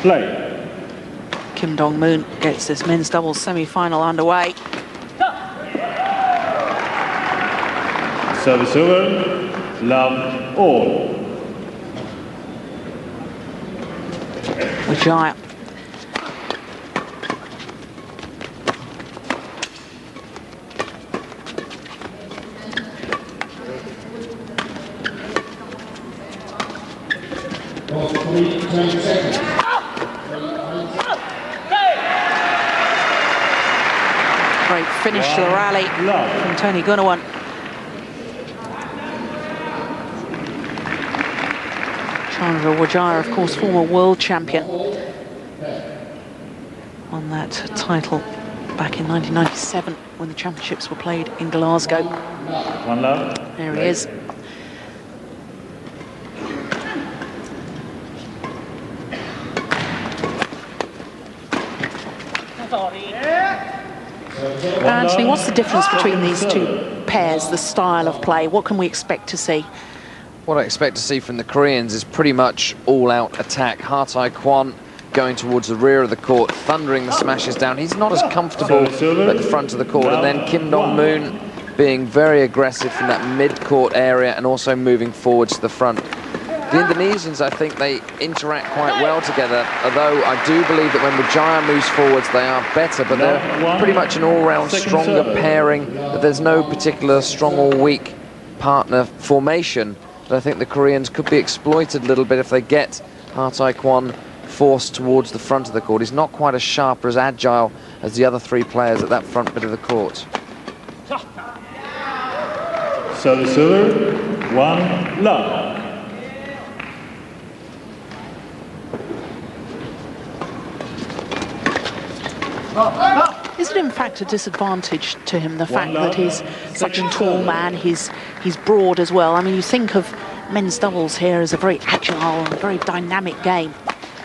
Play. Kim Dong-moon gets this men's doubles semi-final underway. Service over. Love all. Wijaya. Great finish to the rally from Tony Gunawan. Candra Wijaya, of course, former world champion. Won that title back in 1997 when the championships were played in Glasgow. One love. There he is. Anthony, what's the difference between these two pairs, the style of play? What can we expect to see? What I expect to see from the Koreans is pretty much all-out attack. Tae-kwon going towards the rear of the court, thundering the smashes down. He's not as comfortable at the front of the court. And then Kim Dong-moon being very aggressive from that mid-court area and also moving forwards to the front. The Indonesians, I think they interact quite well together, although I do believe that when Wijaya moves forwards, they are better, but they're pretty much an all-round stronger pairing, that there's no particular strong or weak partner formation. But I think the Koreans could be exploited a little bit if they get Tae-kwon forced towards the front of the court. He's not quite as sharp or as agile as the other three players at that front bit of the court. Service over. 1 love. Is it in fact a disadvantage to him, the fact that he's such a tall man, he's broad as well? I mean, you think of men's doubles here as a very agile and very dynamic game.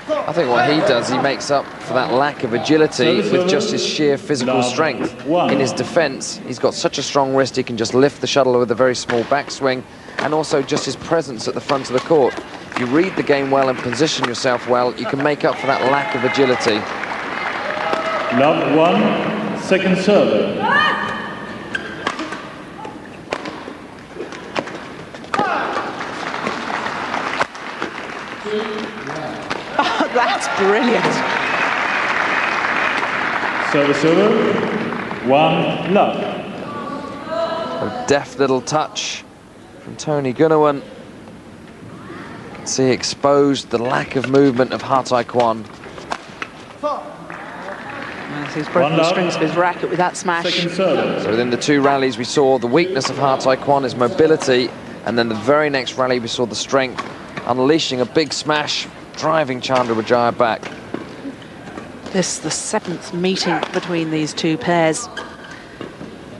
I think what he does, he makes up for that lack of agility with just his sheer physical strength. In his defense, he's got such a strong wrist, he can just lift the shuttle with a very small backswing, and also just his presence at the front of the court. If you read the game well and position yourself well, you can make up for that lack of agility. Love 1, second serve. Oh, that's brilliant. Service over. 1 love. A deft little touch from Tony Gunawan. You can see exposed the lack of movement of Tae-kwon. He's broken the strings of his racket with that smash. So within the two rallies we saw the weakness of Tae-kwon, his mobility, and then the very next rally we saw the strength, unleashing a big smash, driving Candra Wijaya back. This is the 7th meeting between these two pairs.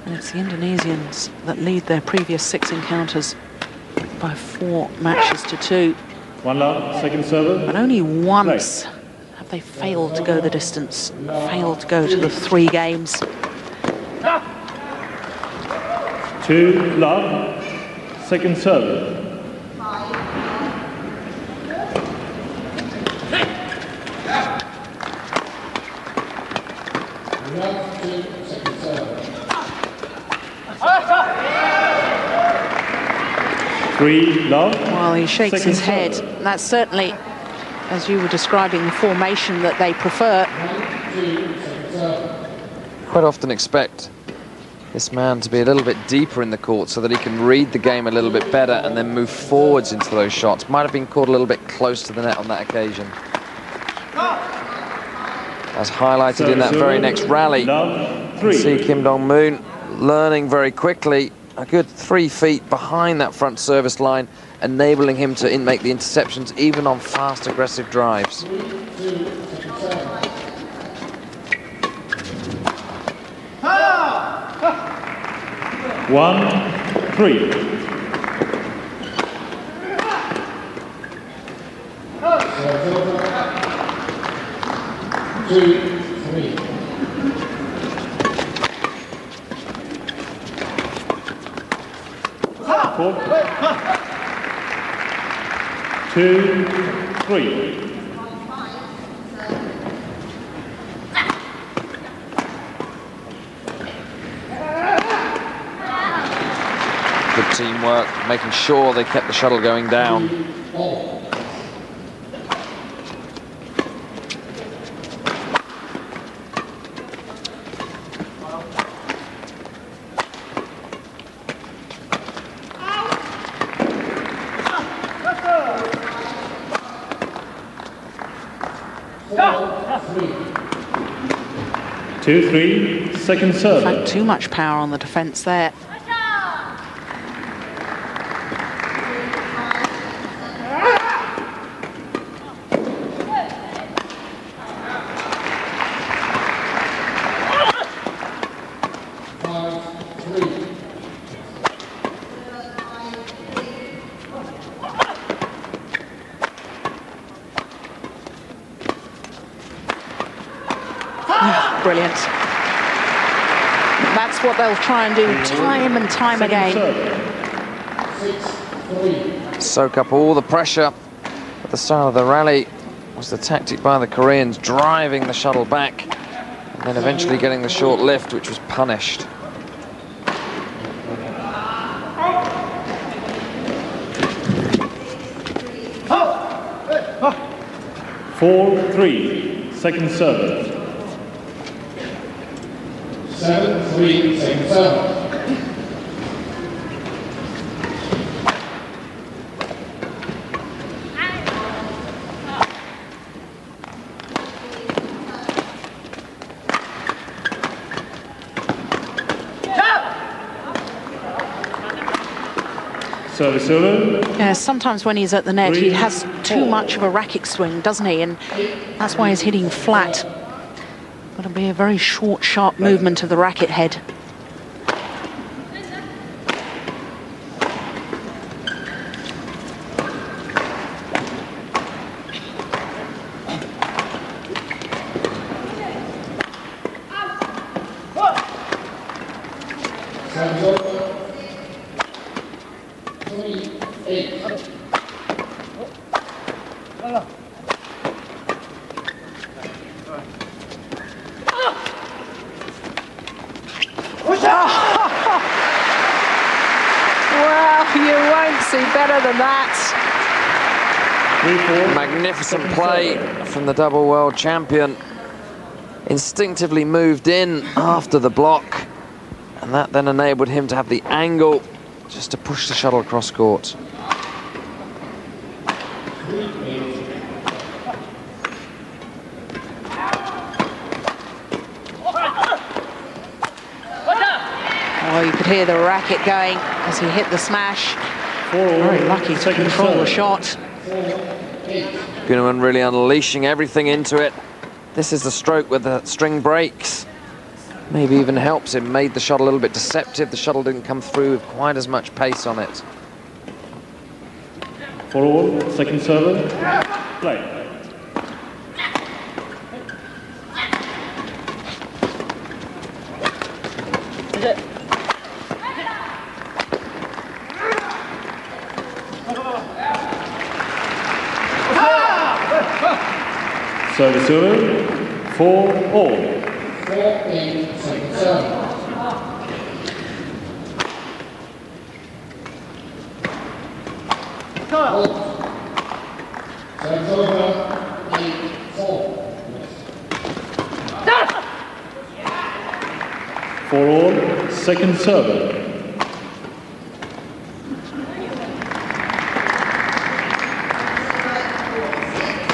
And it's the Indonesians that lead their previous 6 encounters by 4 matches to 2. 1 love, second serve. But only once they failed to go the distance, failed to go to the 3 games. 2 love, second serve. Love. Well, he shakes his head. That's certainly, as you were describing, the formation that they prefer. Quite often expect this man to be a little bit deeper in the court so that he can read the game a little bit better and then move forwards into those shots. Might have been caught a little bit close to the net on that occasion. As highlighted in that very next rally, you see Kim Dong-moon learning very quickly, a good 3 feet behind that front service line, enabling him to make the interceptions even on fast, aggressive drives. 1-3. Two, 3. Good teamwork, making sure they kept the shuttle going down. Two, 3, second serve. In fact, too much power on the defence there. Brilliant. That's what they'll try and do time and time again. Soak up all the pressure at the start of the rally. Was the tactic by the Koreans, driving the shuttle back and then eventually getting the short lift, which was punished. Four, 3, second serve. 7-3, second serve. Service over. Yeah, sometimes when he's at the net, he has too much of a racket swing, doesn't he? And that's why he's hitting flat. Got to be a very short, sharp movement of the racket head. Magnificent play from the double world champion. Instinctively moved in after the block, and that then enabled him to have the angle just to push the shuttle across court. Oh, you could hear the racket going as he hit the smash. Very lucky to control the shot. Gunawan really unleashing everything into it. This is the stroke where the string breaks. Maybe even helps him, made the shot a little bit deceptive. The shuttle didn't come through with quite as much pace on it. 4-all, second server, play. Service over, 4-all. 4-8, second serve. Service over, 8-4. 4-all, second server.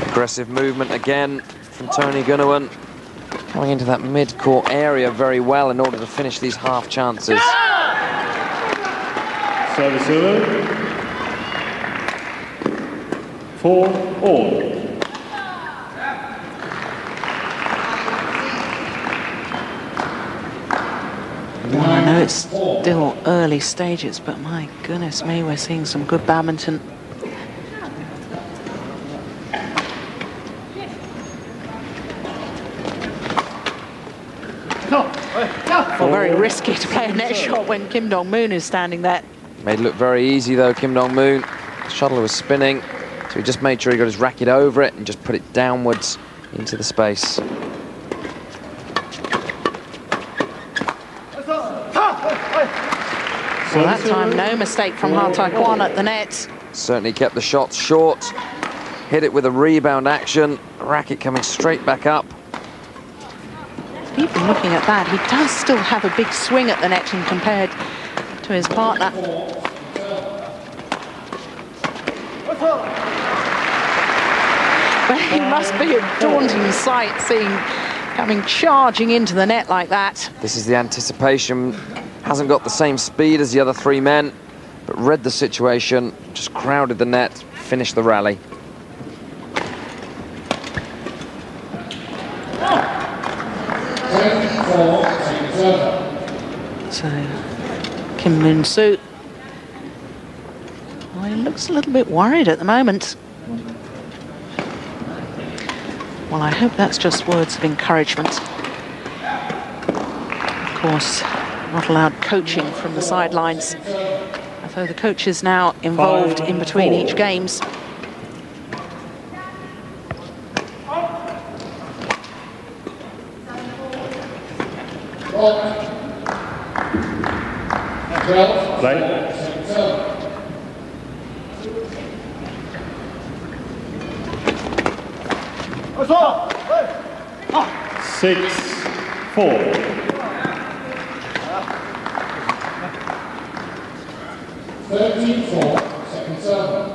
Aggressive movement again from Tony Gunawan, coming into that mid-court area very well in order to finish these half chances. Service over, 4-all. Well, I know it's still early stages, but my goodness me, we're seeing some good badminton. Well, very risky to play a net shot when Kim Dong-moon is standing there. Made it look very easy though, Kim Dong-moon. The shuttle was spinning. So he just made sure he got his racket over it and just put it downwards into the space. Well, that time, no mistake from Tae-kwon at the net. Certainly kept the shots short. Hit it with a rebound action. Racket coming straight back up. Even looking at that, he does still have a big swing at the net and compared to his partner. But it must be a daunting sight seeing coming charging into the net like that. This is the anticipation. Hasn't got the same speed as the other three men, but read the situation, just crowded the net, finished the rally. So, Kim Moon-soo, well, he looks a little bit worried at the moment. Well, I hope that's just words of encouragement. Of course, not allowed coaching from the sidelines, although the coach is now involved in between each games. Play. 6-4. 13-4, second serve.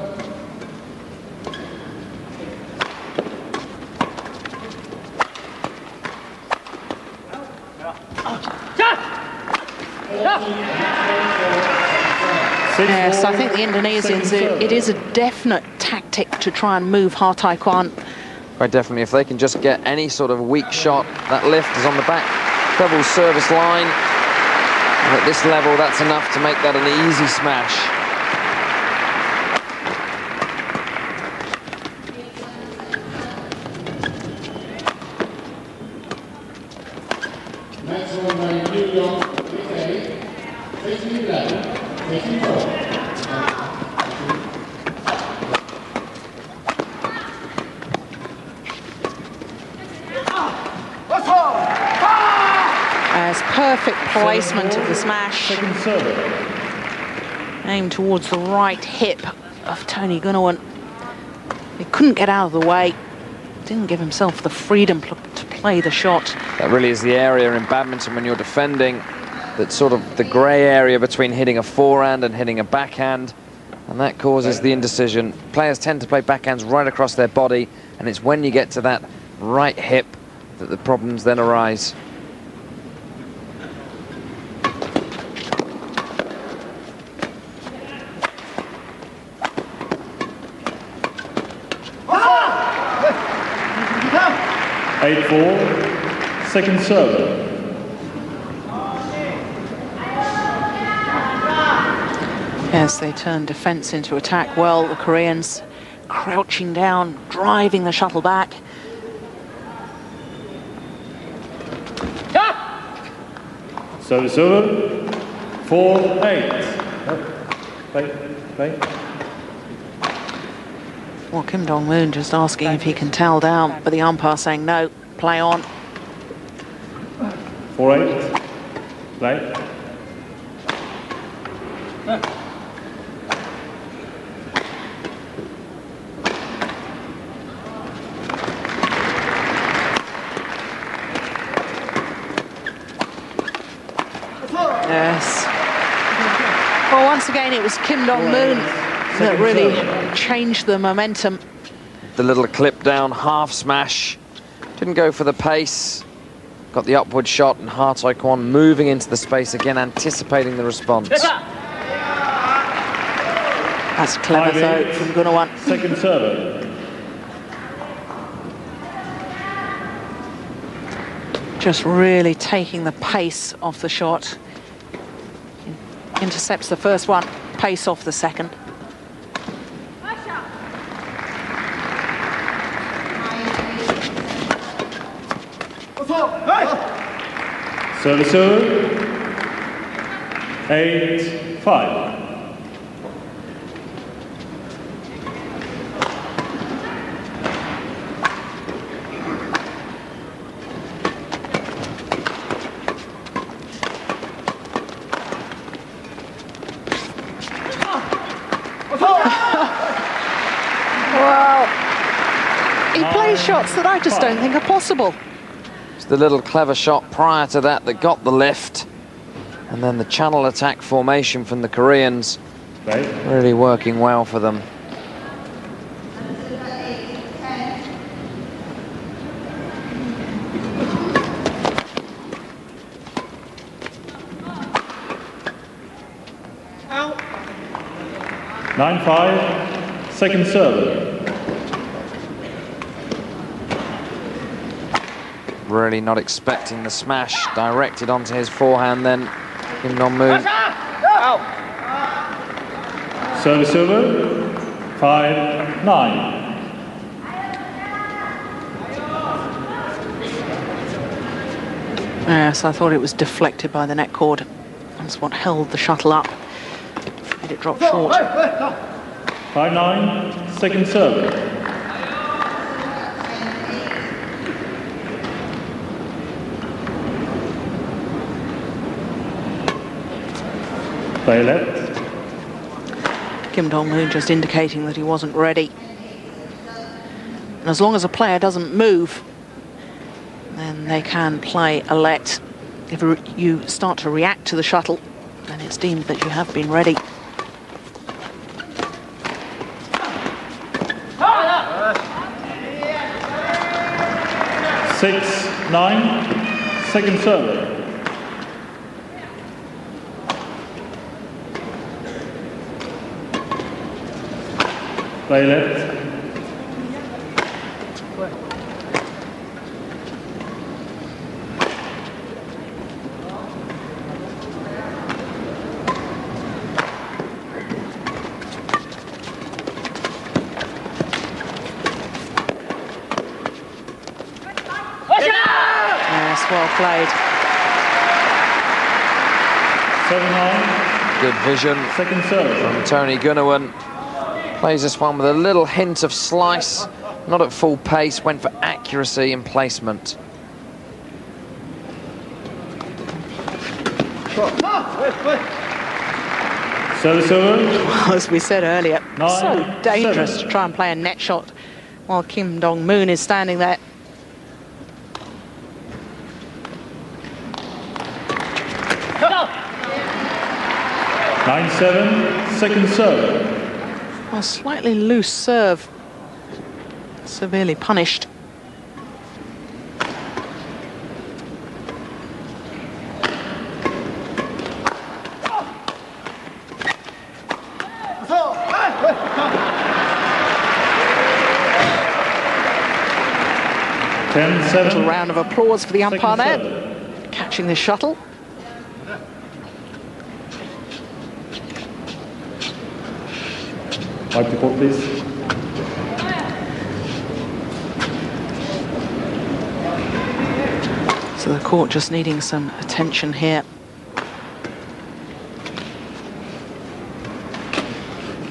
Yes, I think the Indonesians, it is a definite tactic to try and move Tae-kwon. Quite definitely, if they can just get any sort of weak shot, that lift is on the back double service line. And at this level, that's enough to make that an easy smash. Next one by New York, Wijaya, 15-11, 15-4. As perfect placement of the smash. Aimed towards the right hip of Tony Gunawan. He couldn't get out of the way. Didn't give himself the freedom to play the shot. That really is the area in badminton when you're defending, that's sort of the grey area between hitting a forehand and hitting a backhand, and that causes the indecision. Players tend to play backhands right across their body, and it's when you get to that right hip that the problems then arise. Second serve. Yes, they turn defense into attack well, the Koreans. Crouching down, driving the shuttle back. Service over. 4-8. Play. Well, Kim Dong-moon just asking if he can towel down, but the umpire saying no, play on. 4-8. Play. Yes. Well, once again, it was Kim Dong-moon that really changed the momentum. The little clip down half smash. Didn't go for the pace. Got the upward shot, and Tae-kwon moving into the space again, anticipating the response. That's clever throw from Gunawan. Second serve. Just really taking the pace off the shot. Intercepts the first one, pace off the second. Service over. 8-5. He plays shots that I just don't think are possible. It's the little clever shot prior to that that got the lift. And then the channel attack formation from the Koreans really working well for them. Out. 9-5, second serve. Really not expecting the smash directed onto his forehand then. Kim Dong-moon. Service over, 5-9. Yes, I thought it was deflected by the net cord. That's what held the shuttle up. Made it drop short. 5-9, second serve. Play left. Kim Dong-moon just indicating that he wasn't ready. And as long as a player doesn't move, then they can play a let. If you start to react to the shuttle, then it's deemed that you have been ready. Six, 9, second serve. Play left. Yes, well played. 7-9. Good vision Second serve. from Tony Gunawan. Plays this one with a little hint of slice, not at full pace, went for accuracy and placement. Service over. Well, as we said earlier, 9, so dangerous 7. to try and play a net shot while Kim Dong-moon is standing there. Go. 9-7, second serve. A slightly loose serve, severely punished. A 10-7. little round of applause for the umpire there, serve. catching the shuttle. Wipe the court, please. So the court just needing some attention here.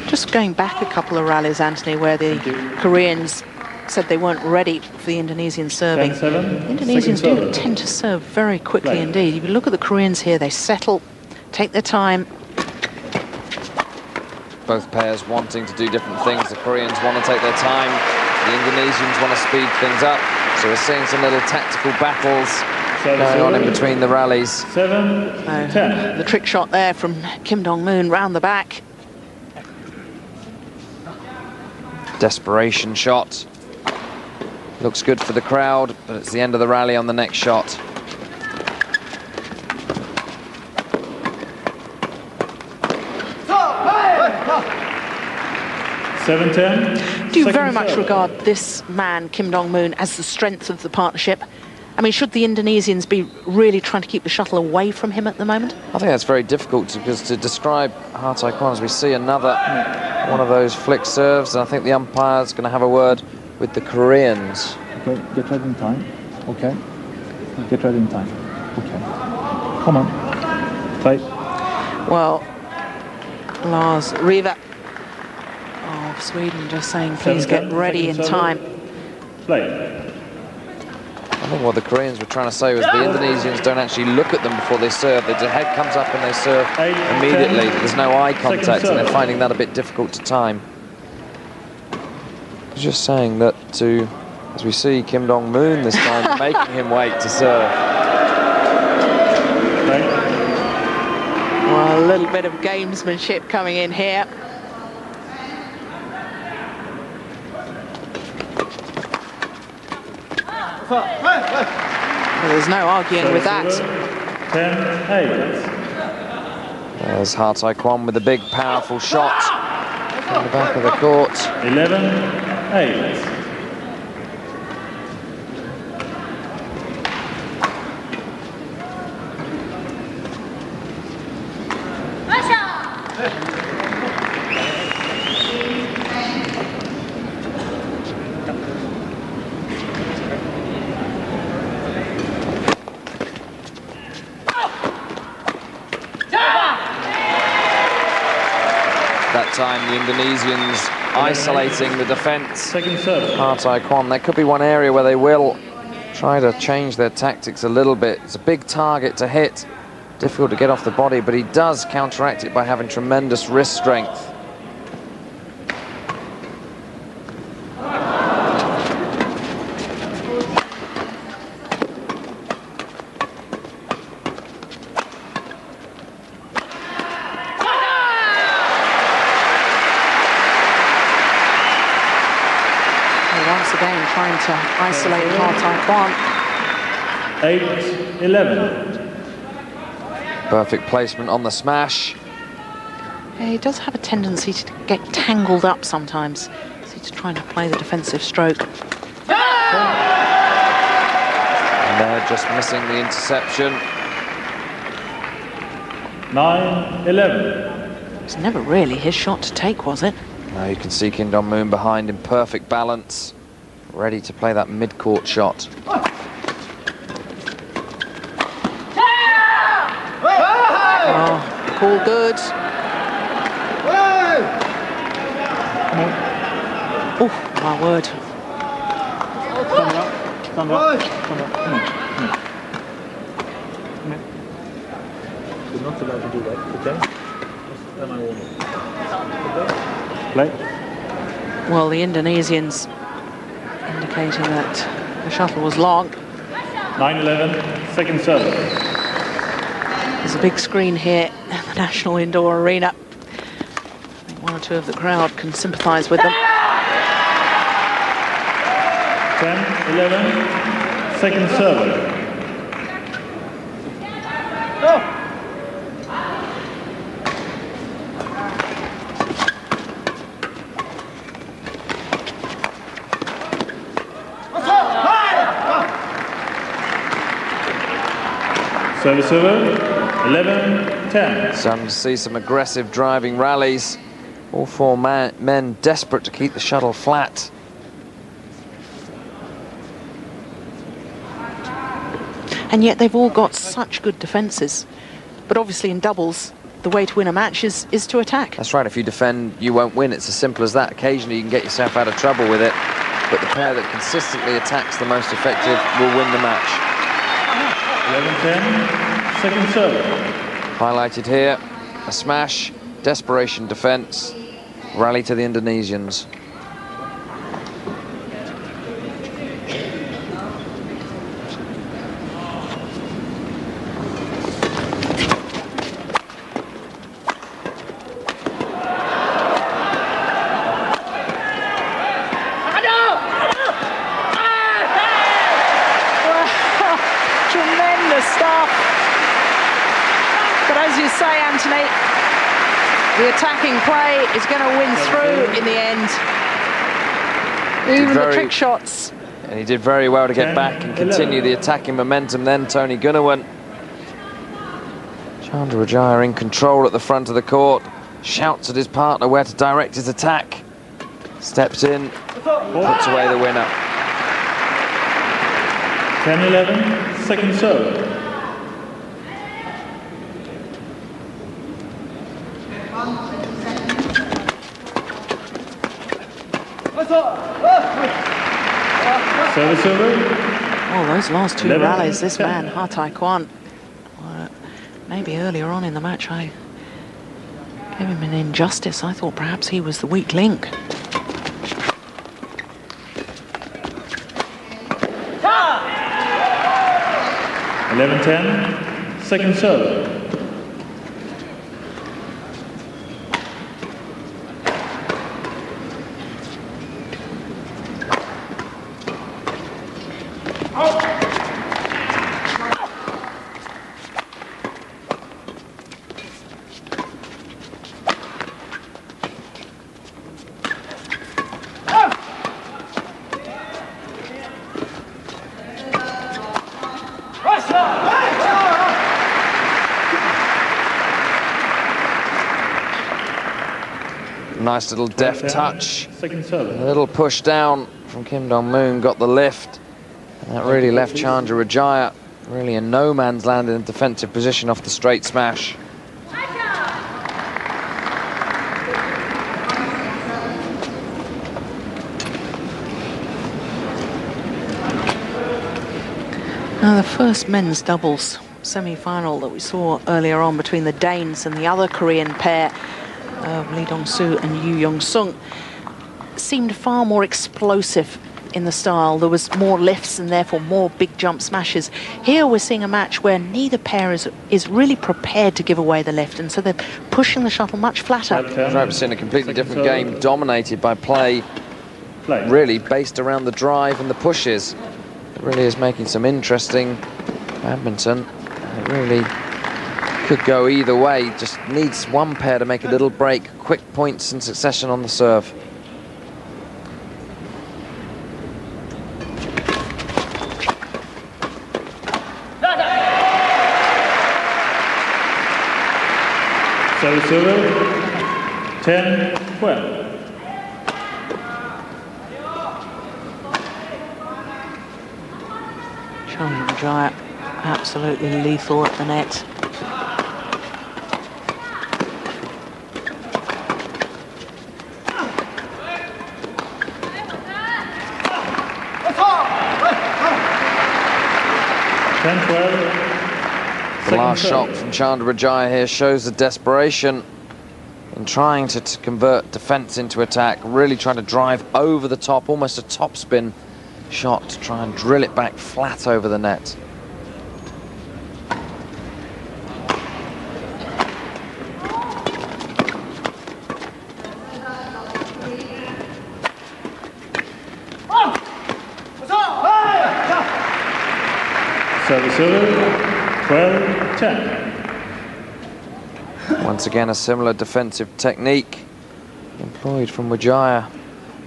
Just going back a couple of rallies, Anthony, where the Koreans said they weren't ready for the Indonesian serving. 10-7. Indonesians second do serve. tend to serve very quickly Play. indeed. If you look at the Koreans here, they settle, take their time. Both pairs wanting to do different things. The Koreans want to take their time. The Indonesians want to speed things up. So we're seeing some little tactical battles going on in between the rallies. 7-10. The trick shot there from Kim Dong-moon round the back. Desperation shot. Looks good for the crowd, but it's the end of the rally on the next shot. Do you very much regard this man, Kim Dong-moon, as the strength of the partnership? I mean, should the Indonesians be really trying to keep the shuttle away from him at the moment? I think that's very difficult because to describe Tae-kwon as we see another one of those flick serves, and I think the umpire's going to have a word with the Koreans. Okay, get ready in time. Okay. Get ready in time. Okay. Come on. Play. Well, Lars Riva of Sweden just saying, please get ready in time. Play. I think what the Koreans were trying to say was the Indonesians don't actually look at them before they serve. The head comes up and they serve immediately. There's no eye contact, and they're finding that a bit difficult to time. Just saying that to As we see Kim Dong-moon this time making him wait to serve. Well, a little bit of gamesmanship coming in here. Well, there's no arguing with that. 10-8. There's Tae-kwon with a big, powerful shot from the back of the court. 11-8. That time the Indonesians isolating the defence. Second serve. Tae-kwon, there could be one area where they will try to change their tactics a little bit. It's a big target to hit, difficult to get off the body, but he does counteract it by having tremendous wrist strength. Once again, trying to isolate Tae-kwon. 8-11. Perfect placement on the smash. Yeah, he does have a tendency to get tangled up sometimes. So he's trying to play the defensive stroke. And they're just missing the interception. 9-11. It was never really his shot to take, was it? Now you can see Kim Dong-moon behind in perfect balance, ready to play that mid-court shot. Oh, all good. Oh, my word. Candra. You're not allowed to do that, okay? Then I warn you. Play. Well, the Indonesians indicating that the shuttle was long. 9-11. Second serve. There's a big screen here at the National Indoor Arena. I think one or two of the crowd can sympathise with them. 10-11. Second serve. Service over, 11-10. Starting to see some aggressive driving rallies. All four men desperate to keep the shuttle flat. And yet they've all got such good defences. But obviously in doubles, the way to win a match is to attack. That's right, if you defend, you won't win. It's as simple as that. Occasionally you can get yourself out of trouble with it, but the pair that consistently attacks the most effective will win the match. 11-10, second serve. Highlighted here, a smash, desperation defence, rally to the Indonesians. The attacking play is going to win through in the end. Even the trick shots. And he did very well to get back and continue the attacking momentum then, Tony Gunawan. Candra Wijaya in control at the front of the court. Shouts at his partner where to direct his attack. Steps in, puts away the winner. 10-11, second serve. Service over. Oh, those last two rallies, this man, Tae-kwon, maybe earlier on in the match I gave him an injustice. I thought perhaps he was the weak link. 11-10, second serve. Nice little deft touch. Second serve. A little push down from Kim Dong-moon, got the lift. And that really left Chandra Wijaya really in no man's land in a defensive position off the straight smash. Now, the first men's doubles semi-final that we saw earlier on between the Danes and the other Korean pair of Lee Dong-soo and Yoo Young-sung seemed far more explosive in the style. There was more lifts and therefore more big jump smashes. Here we're seeing a match where neither pair is really prepared to give away the lift, and so they're pushing the shuttle much flatter. We're seeing a completely different game dominated by play really based around the drive and the pushes. It really is making some interesting badminton. It really could go either way. Just needs one pair to make a little break. Quick points in succession on the serve. Service 10-12. Chandra Wijaya absolutely lethal at the net. The last shot from Chandra Wijaya here shows the desperation in trying to convert defense into attack, really trying to drive over the top, almost a topspin shot to try and drill it back flat over the net. Service 12-10. Once again, a similar defensive technique employed from Wijaya.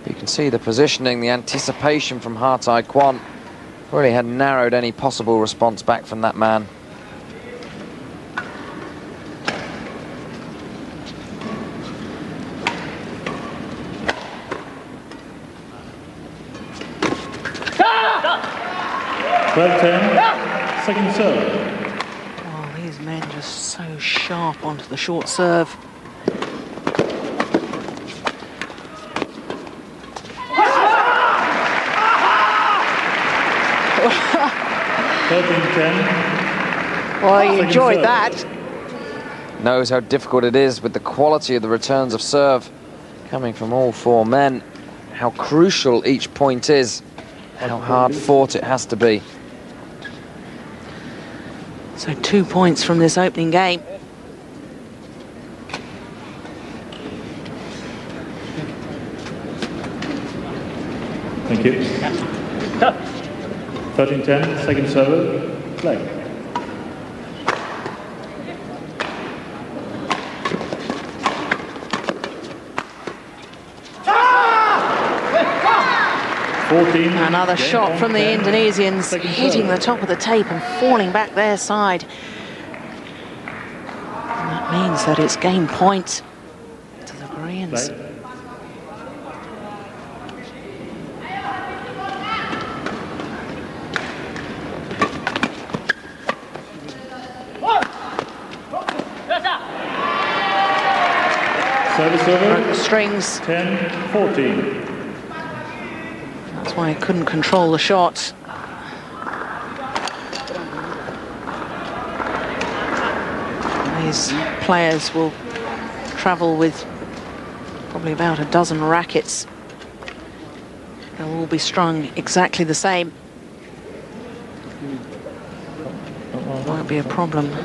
You can see the positioning, the anticipation from Tae-kwon really had narrowed any possible response back from that man. Second serve. Oh, these men just so sharp onto the short serve. 13-10. Well, you enjoyed that. Knows how difficult it is with the quality of the returns of serve coming from all four men. How crucial each point is. How hard fought it has to be. So 2 points from this opening game. Thank you. 13-10, second server, play. Another shot from the Indonesians, hitting the top of the tape and falling back their side. And that means that it's game point to the Koreans. Play. Service over. Broke the strings. 10-14. That's why he couldn't control the shot. These players will travel with probably about a dozen rackets. They'll all be strung exactly the same. Won't be a problem. The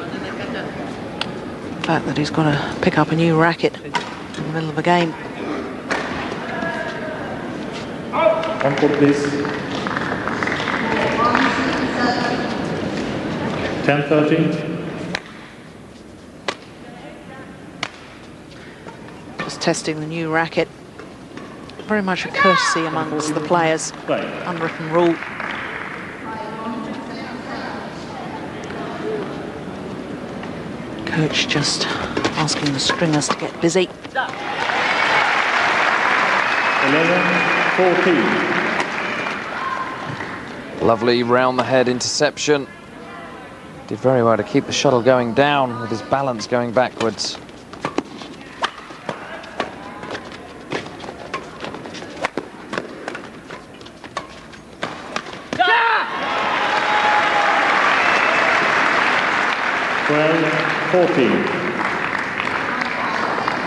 fact that he's got to pick up a new racket in the middle of a game. On court, please. 10-13. Just testing the new racket. Very much a courtesy amongst the players. Unwritten rule. Coach just asking the stringers to get busy. 11-14. Lovely round the head interception. Did very well to keep the shuttle going down with his balance going backwards.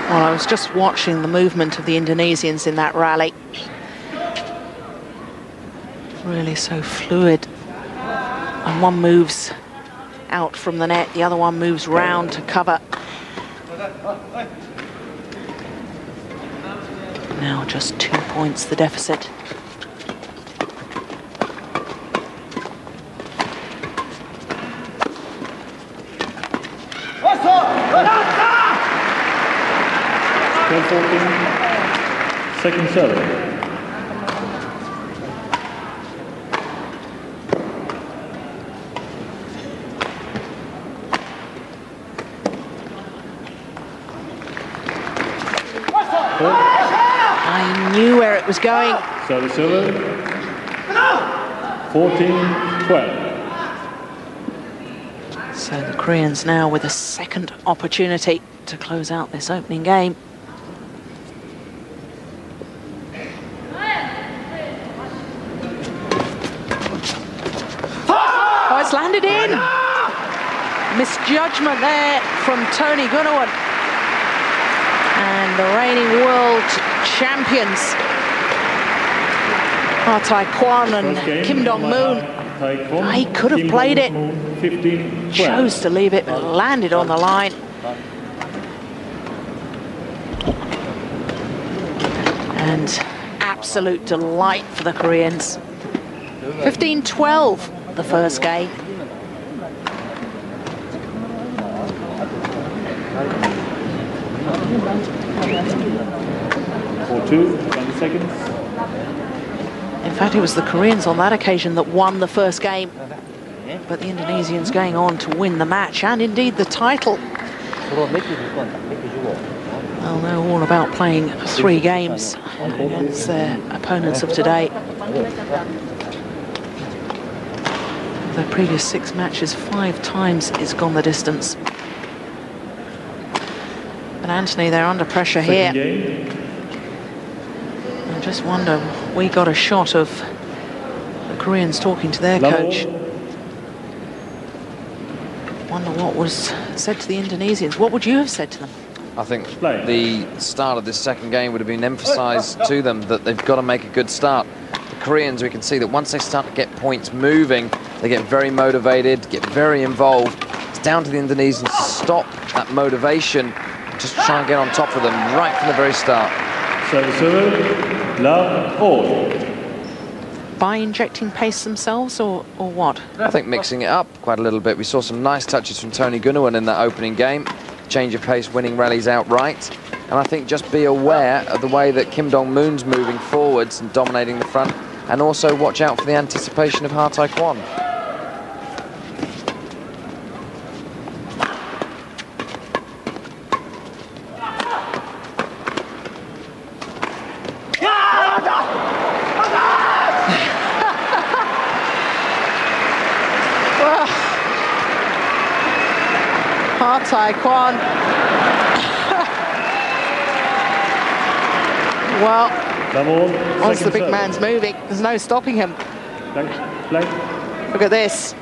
Well, I was just watching the movement of the Indonesians in that rally. Really so fluid. And one moves out from the net, the other one moves round to cover. Now just 2 points the deficit. Second serve. I knew where it was going. Service over. 14-12. So the Koreans now with a second opportunity to close out this opening game. Oh, it's landed in. Misjudgment there from Tony Gunawan. And the reigning world champions, Tae-kwon and Kim Dong-moon. He could have played it. Chose to leave it, but landed on the line. And absolute delight for the Koreans. 15-12, the first game. For 20 seconds. In fact, it was the Koreans on that occasion that won the first game. But the Indonesians going on to win the match and indeed the title. They'll know all about playing 3 games against their opponents of today. Their previous 6 matches, 5 times it's gone the distance. But Anthony, they're under pressure here. I just wonder, we got a shot of the Koreans talking to their coach. Wonder what was said to the Indonesians. What would you have said to them? I think the start of this second game would have been emphasised to them that they've got to make a good start. The Koreans, we can see that once they start to get points moving, they get very motivated, get very involved. It's down to the Indonesians to stop that motivation, just try and get on top of them right from the very start. Love all. By injecting pace themselves or what? I think mixing it up quite a little bit. We saw some nice touches from Tony Gunawan in that opening game. Change of pace, winning rallies outright. And I think just be aware of the way that Kim Dong-moon's moving forwards and dominating the front. And also watch out for the anticipation of Tae-kwon. Tae-kwon. Well, once the big man's moving, there's no stopping him. Look at this.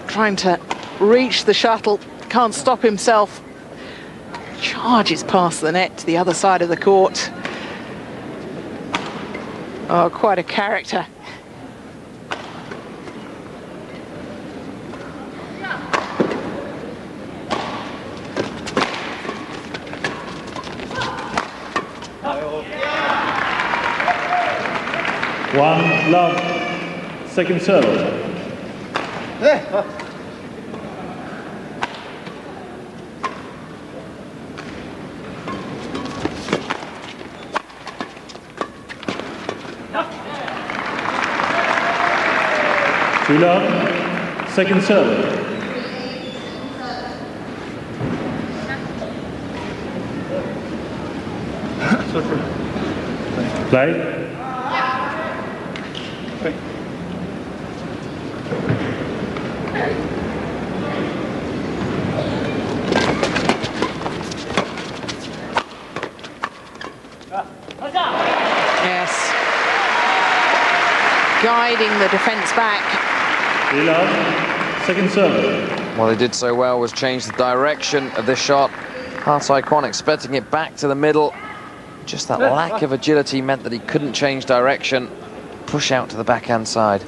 Trying to reach the shuttle, can't stop himself. Charges past the net to the other side of the court. Oh, quite a character. 1 love. Second serve. Two love. Second serve. Play. Yes. Guiding the defence back. Second serve. Well, they did so well was change the direction of this shot. Tae-kwon expecting it back to the middle. Just that lack of agility meant that he couldn't change direction, push out to the backhand side.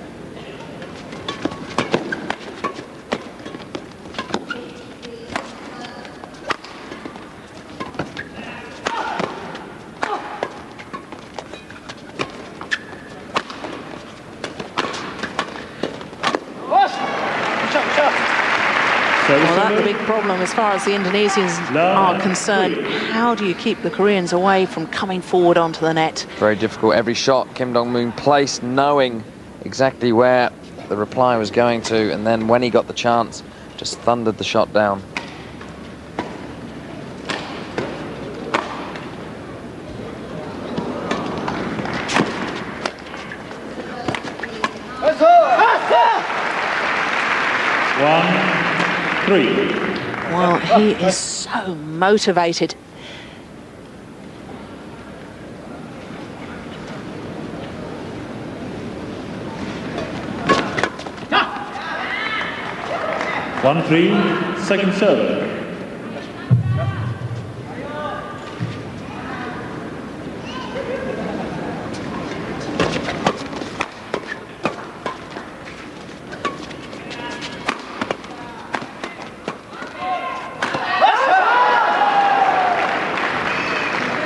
Well, that's the big problem as far as the Indonesians are concerned. How do you keep the Koreans away from coming forward onto the net? Very difficult. Every shot Kim Dong-moon placed, knowing exactly where the reply was going to, and then when he got the chance, just thundered the shot down. Well, he is so motivated. One, 3, second serve.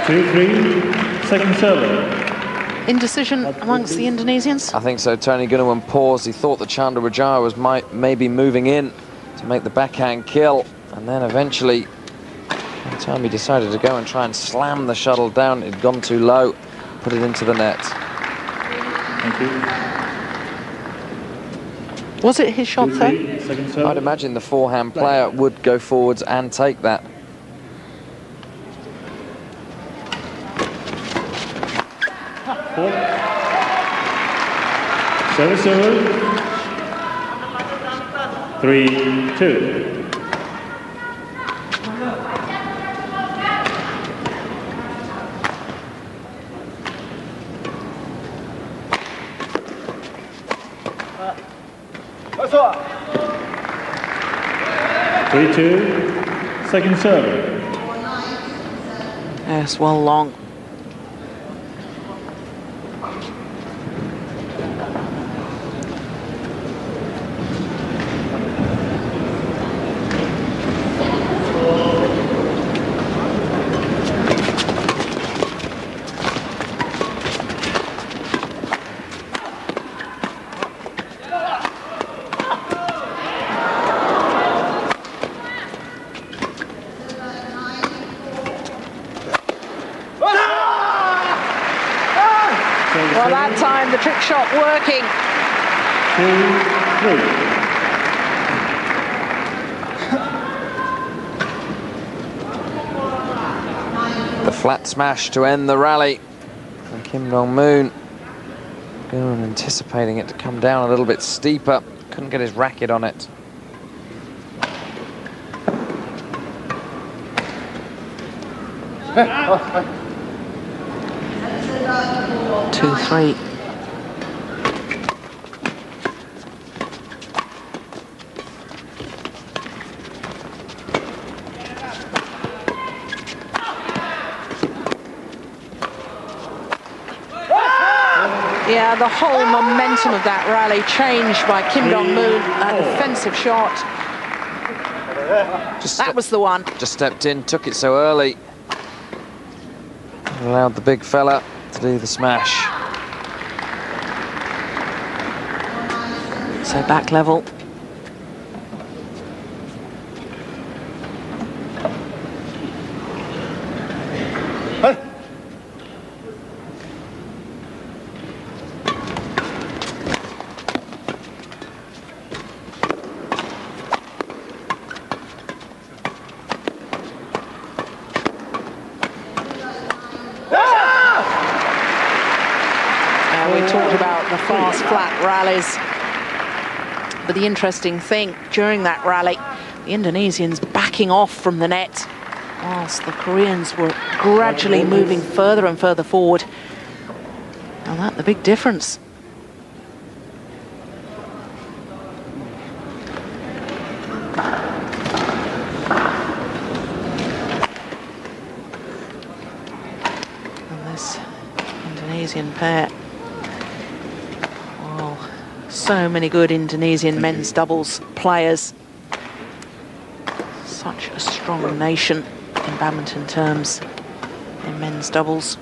Two, 3, second serve. Indecision amongst the Indonesians? I think so. Tony Gunawan paused. He thought that Chandra Wijaya was maybe moving in to make the backhand kill, and then eventually, by the time he decided to go and try and slam the shuttle down, it had gone too low, put it into the net. Thank you. Was it his shot, though? I'd imagine the forehand player would go forwards and take that. Serve. 3-2. Second serve. Yes, well long. Well, that time the trick shot working. 2-3. The flat smash to end the rally from Kim Dong-moon. Gunawan anticipating it to come down a little bit steeper. Couldn't get his racket on it. Two, 3. Yeah, the whole momentum of that rally changed by Kim Dong-moon. A defensive shot. That was the one. Just stepped in, took it so early. Allowed the big fella to do the smash. So back level. We talked about the fast, flat rallies. But the interesting thing during that rally, the Indonesians backing off from the net, whilst the Koreans were gradually moving further and further forward. And that's the big difference. And this Indonesian pair. So many good Indonesian men's doubles players. Such a strong nation in badminton terms in men's doubles.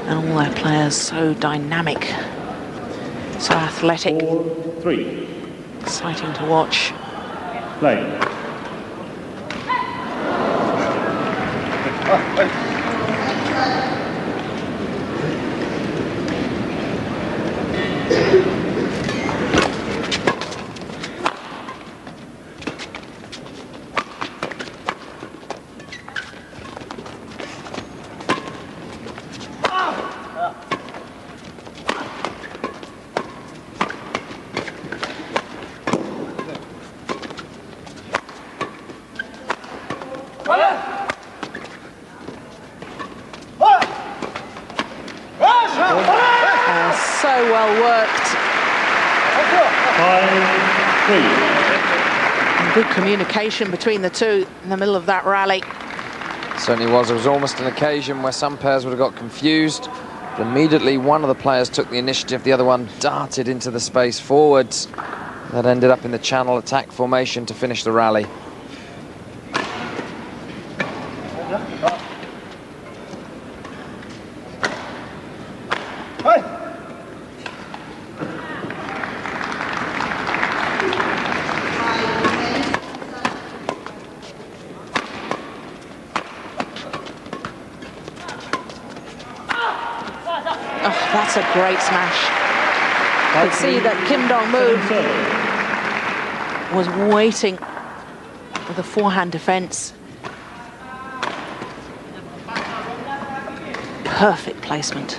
And all their players so dynamic, so athletic. 4-3. Exciting to watch. Play. So well worked. 5-3. And good communication between the two in the middle of that rally. Certainly was. It was almost an occasion where some pairs would have got confused. But immediately one of the players took the initiative, the other one darted into the space forwards. That ended up in the channel attack formation to finish the rally. That's a great smash. You could see that Kim Dong-moon was waiting with a forehand defense. Perfect placement.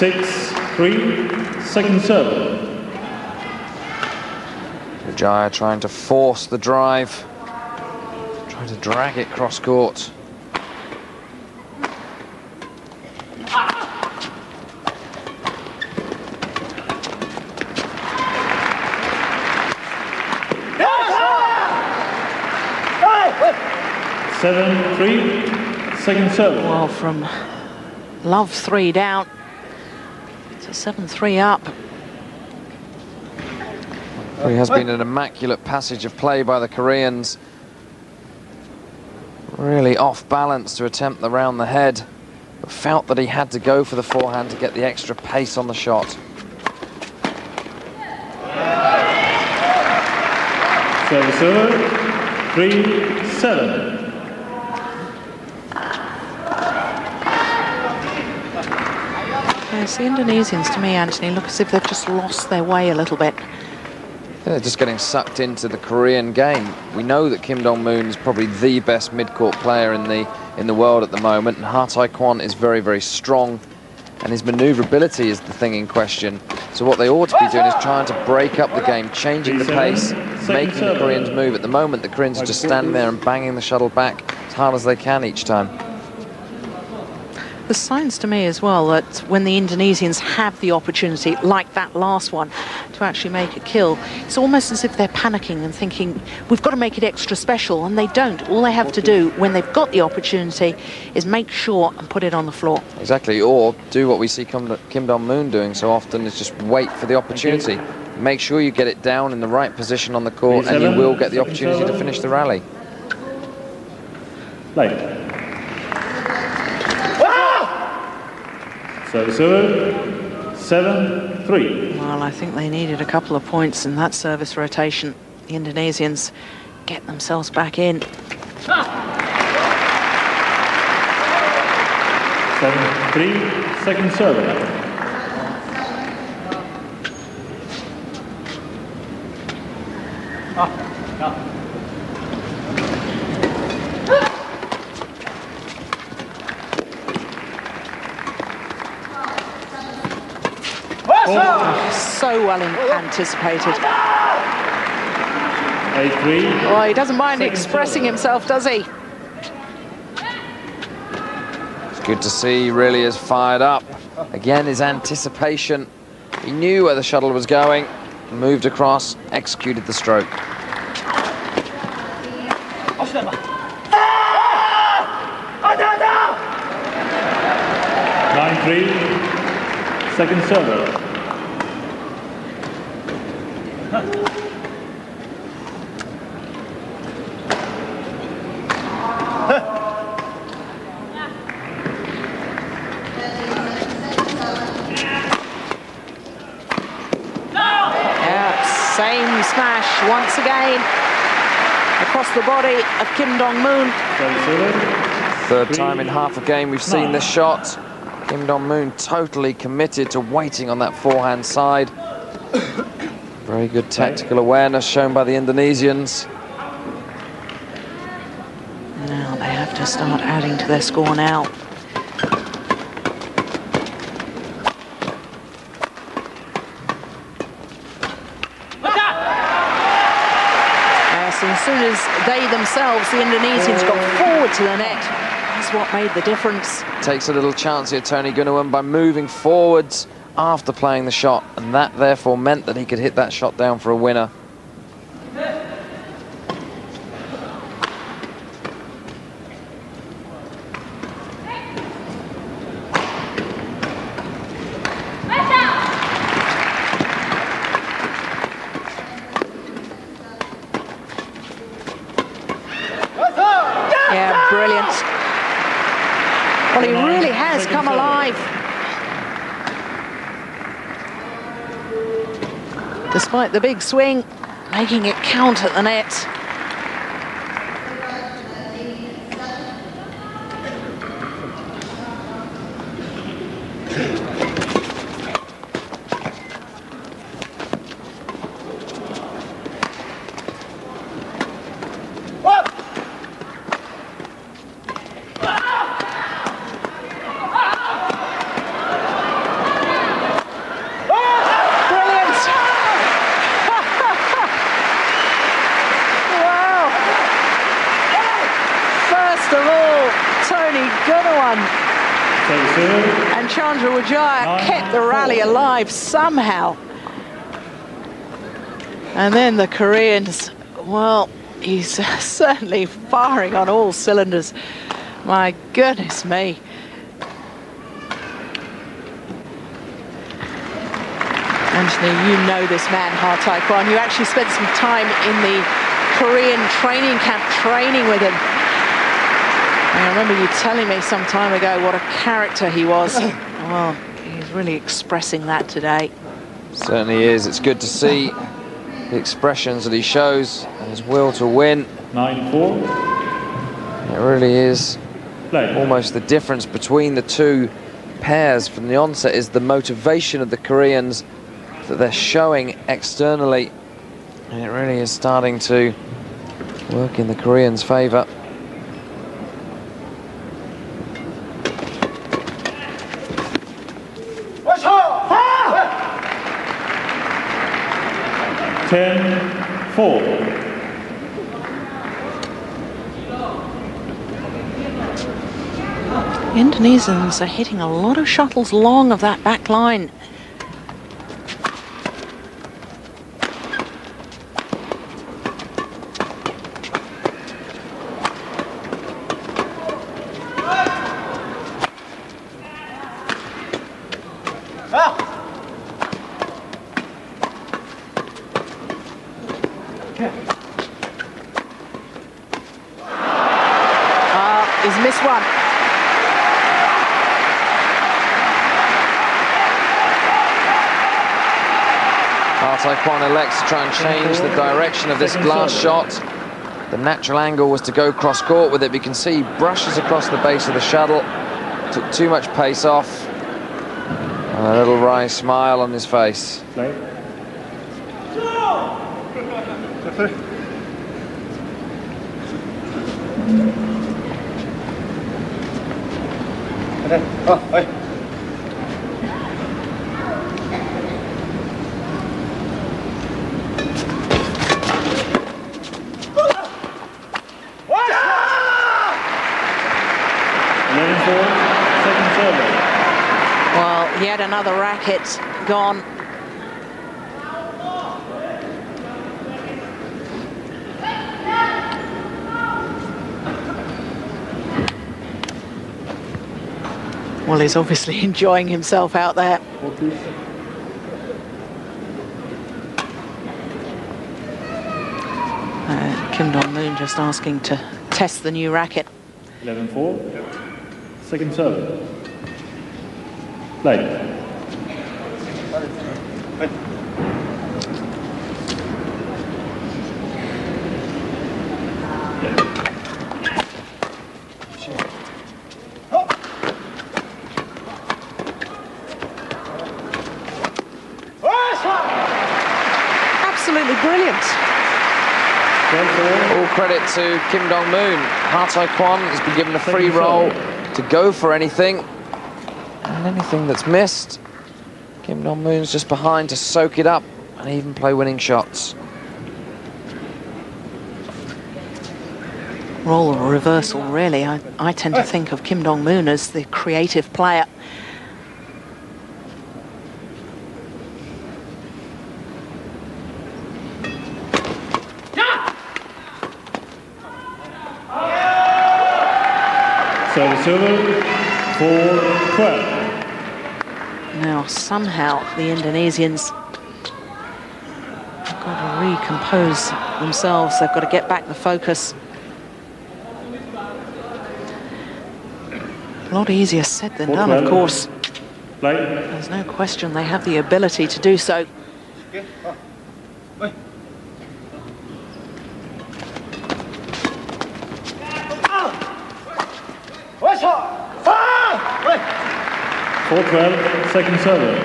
Six-3, second serve. Wijaya trying to force the drive, trying to drag it cross court. Seven, 3, second serve. Well, from love 3 down to 7-3 up. It has been an immaculate passage of play by the Koreans. Really off balance to attempt the round the head, but felt that he had to go for the forehand to get the extra pace on the shot. Serve, 3-7. Yes, the Indonesians, to me, Anthony, look as if they've just lost their way a little bit. They're just getting sucked into the Korean game. We know that Kim Dong-moon is probably the best mid-court player in the world at the moment, and Tae-kwon is very, very strong, and his manoeuvrability is the thing in question. So what they ought to be doing is trying to break up the game, changing the pace, making the Koreans move. At the moment, the Koreans are just standing there and banging the shuttle back as hard as they can each time. The signs to me as well that when the Indonesians have the opportunity, like that last one, to to actually make a kill, it's almost as if they're panicking and thinking, we've got to make it extra special, and they don't. All they have to do when they've got the opportunity is make sure and put it on the floor. Exactly, or do what we see Kim Dong-moon doing so often, is just wait for the opportunity. Make sure you get it down in the right position on the court, and you will get the opportunity to finish the rally. Play. So 7-3. Well, I think they needed a couple of points in that service rotation. The Indonesians get themselves back in. 7-3, second serve. So well anticipated. 8-3. Well, he doesn't mind expressing himself, does he? It's good to see he really is fired up. Again, his anticipation. He knew where the shuttle was going, moved across, executed the stroke. 9-3, second server. Same smash once again across the body of Kim Dong-moon. Third time in half a game we've seen this shot. Kim Dong-moon totally committed to waiting on that forehand side. Very good tactical awareness shown by the Indonesians. Now they have to start adding to their score now. As soon as they themselves, the Indonesians, got forward to the net, that's what made the difference. Takes a little chance here, Tony Gunawan, by moving forwards after playing the shot, and that therefore meant that he could hit that shot down for a winner. Yeah, brilliant. Well, he really has come alive. Despite the big swing, making it count at the net. Gunawan and Candra Wijaya kept the rally alive somehow. And then the Koreans, well, he's certainly firing on all cylinders. My goodness me. Anthony, you know this man, Tae-kwon. You actually spent some time in the Korean training camp training with him. I remember you telling me some time ago what a character he was. Well, he's really expressing that today. Certainly is. It's good to see the expressions that he shows and his will to win. 9-4. It really is. Play. Almost the difference between the two pairs from the onset is the motivation of the Koreans that they're showing externally. And it really is starting to work in the Koreans' favour. The Indonesians are hitting a lot of shuttles long of that back line. Tae-kwon elects to try and change the direction of this glass shot. The natural angle was to go cross-court with it, but you can see he brushes across the base of the shuttle. Took too much pace off. And a little wry smile on his face. Well, yet another racket gone. Well, he's obviously enjoying himself out there. Kim Dong-moon just asking to test the new racket. 11-4. Second serve. Play. Absolutely brilliant. All credit to Kim Dong-moon. Tae-kwon has been given a free roll to go for anything. And anything that's missed, Kim Dong-moon's just behind to soak it up and even play winning shots. Role reversal, really. I tend to think of Kim Dong-moon as the creative player. Serve 4-12. Now, somehow, the Indonesians have got to recompose themselves. They've got to get back the focus. A lot easier said than done, of course. There's no question they have the ability to do so. Second serve.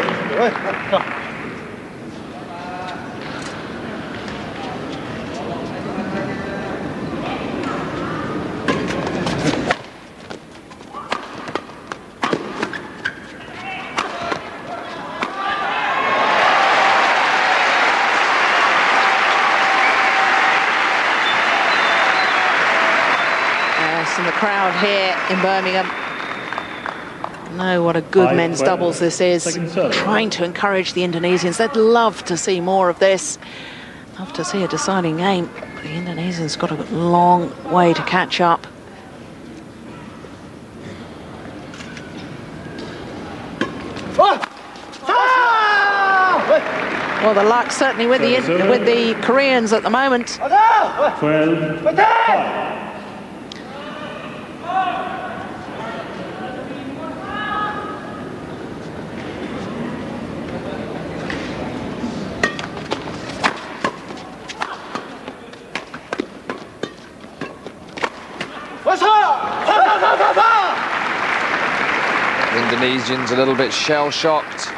Yes, and the crowd here in Birmingham know what a good men's doubles this is. Trying to encourage the Indonesians. They'd love to see more of this. Love to see a deciding game. The Indonesians got a long way to catch up. Well, the luck certainly with the Koreans at the moment. 12-5. Indonesians a little bit shell-shocked.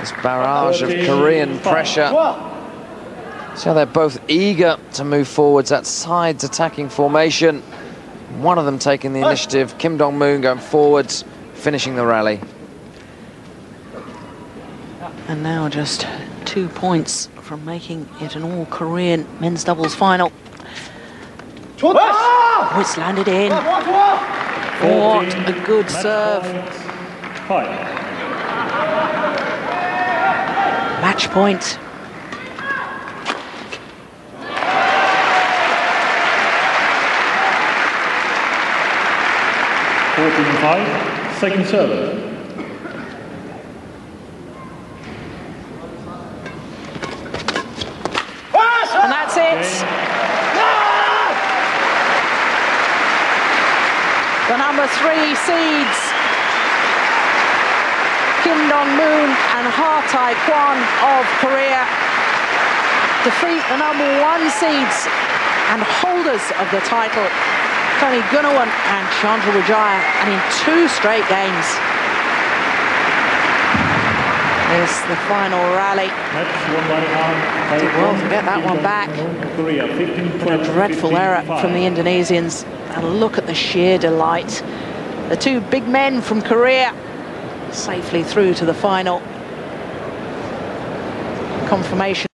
This barrage of Korean pressure. See how they're both eager to move forwards. That sides attacking formation. One of them taking the initiative. Kim Dong-moon going forwards, finishing the rally. And now just 2 points from making it an all-Korean men's doubles final. Oh, it's landed in. What a good serve. Match point. Second serve. And that's it. The number 3 seeds, Kim Dong-moon and Tae-kwon of Korea, defeat the #1 seeds and holders of the title, Gunawan and Candra Wijaya, and in 2 straight games. There's the final rally. Did well to get that one back. But a dreadful error from the Indonesians. And look at the sheer delight. The 2 big men from Korea safely through to the final. Confirmation.